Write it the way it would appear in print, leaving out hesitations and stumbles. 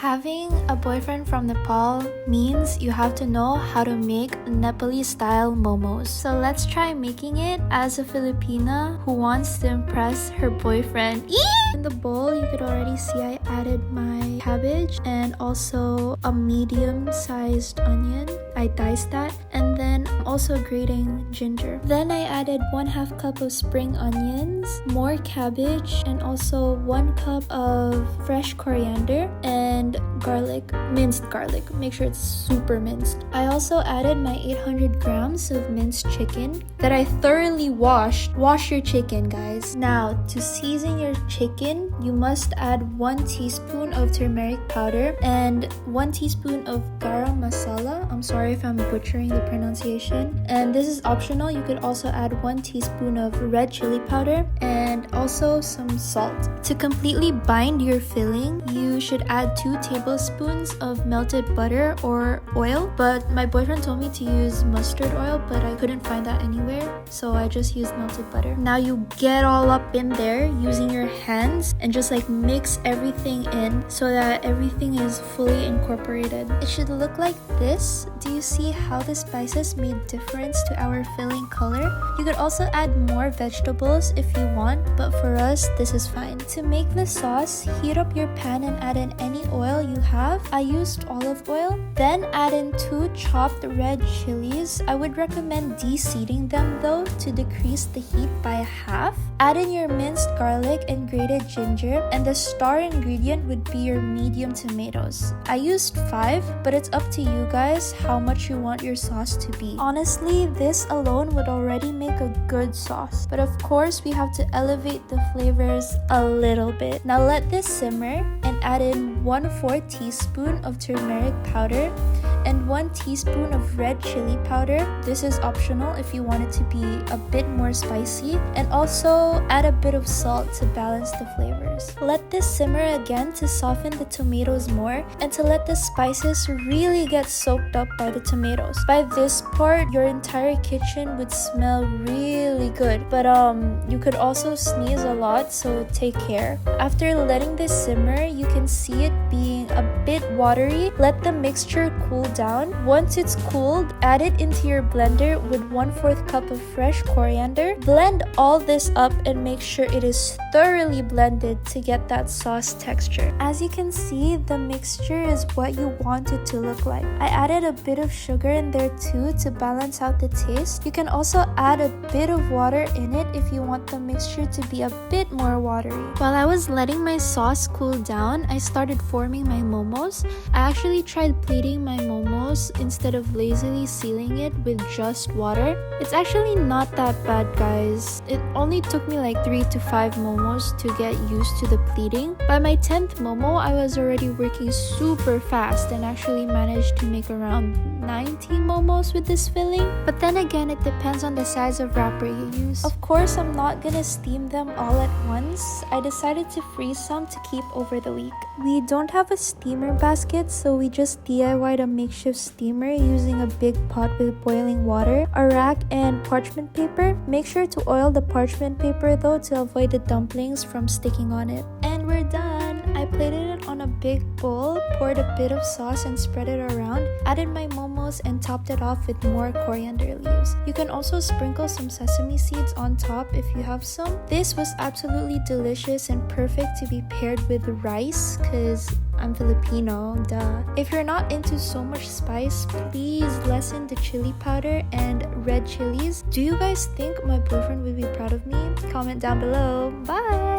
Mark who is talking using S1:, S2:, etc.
S1: Having a boyfriend from Nepal means you have to know how to make Nepali style momos. So let's try making it as a Filipina who wants to impress her boyfriend. In the bowl, you could already see I added my cabbage and also a medium-sized onion. I diced that, and then also grating ginger. Then I added 1/2 cup of spring onions, more cabbage, and also 1 cup of fresh coriander and garlic, minced garlic. Make sure it's super minced. I also added my 800 grams of minced chicken that I thoroughly washed. Wash your chicken, guys. Now, to season your chicken, you must add 1 teaspoon of turmeric powder and 1 teaspoon of garam masala. I'm sorry if I'm butchering the pronunciation. And this is optional. You could also add 1 teaspoon of red chili powder and also some salt. To completely bind your filling, you should add 2 tablespoons of melted butter or oil. But my boyfriend told me to use mustard oil, but I couldn't find that anywhere, so I just used melted butter. Now you get all up in there using your hands and just like mix everything in so that everything is fully incorporated. It should look like this. Do you see how the spices made difference to our filling color? You could also add more vegetables if you want, but for us, this is fine. To make the sauce, heat up your pan and add in any oil you have. I used olive oil. Then add in 2 chopped red chilies. I would recommend de-seeding them though to decrease the heat by half. Add in your minced garlic and grated ginger, and the star ingredient would be your medium tomatoes. I used 5, but it's up to you guys how much you want your sauce to be. Honestly, this alone would already make a good sauce, but of course we have to elevate the flavors a little bit. Now let this simmer and add in 1/4 teaspoon of turmeric powder and 1 teaspoon of red chili powder. This is optional if you want it to be a bit more spicy, and also add a bit of salt to balance the flavors. Let this simmer again to soften the tomatoes more and to let the spices really get soaked up by the tomatoes. By this part, your entire kitchen would smell really good, but you could also sneeze a lot, so take care. After letting this simmer, you can see it being a bit watery. Let the mixture cool down. Once it's cooled, add it into your blender with 1/4 cup of fresh coriander. Blend all this up and make sure it is thoroughly blended to get that sauce texture. As you can see, the mixture is what you want it to look like. I added a bit of sugar in there too to balance out the taste. You can also add a bit of water in it if you want the mixture to be a bit more watery. While I was letting my sauce cool down, I started forming my momos. I actually tried plating my momos instead of lazily sealing it with just water. It's actually not that bad, guys. It only took me like 3 to 5 momos to get used to the pleating. By my 10th momo, I was already working super fast and actually managed to make around 90 momos with this filling. But then again, it depends on the size of wrapper you use. Of course, I'm not gonna steam them all at once. I decided to freeze some to keep over the week. We don't have a steamer basket, so we just DIY'd a makeshift steamer using a big pot with boiling water, a rack, and parchment paper. Make sure to oil the parchment paper though to avoid the dumplings from sticking on it. And we're done! I plated it on a big bowl, poured a bit of sauce and spread it around, added my momos and topped it off with more coriander leaves. You can also sprinkle some sesame seeds on top if you have some. This was absolutely delicious and perfect to be paired with rice, cause I'm Filipino, duh. If you're not into so much spice, please lessen the chili powder and red chilies. Do you guys think my boyfriend would be proud of me? Comment down below. Bye!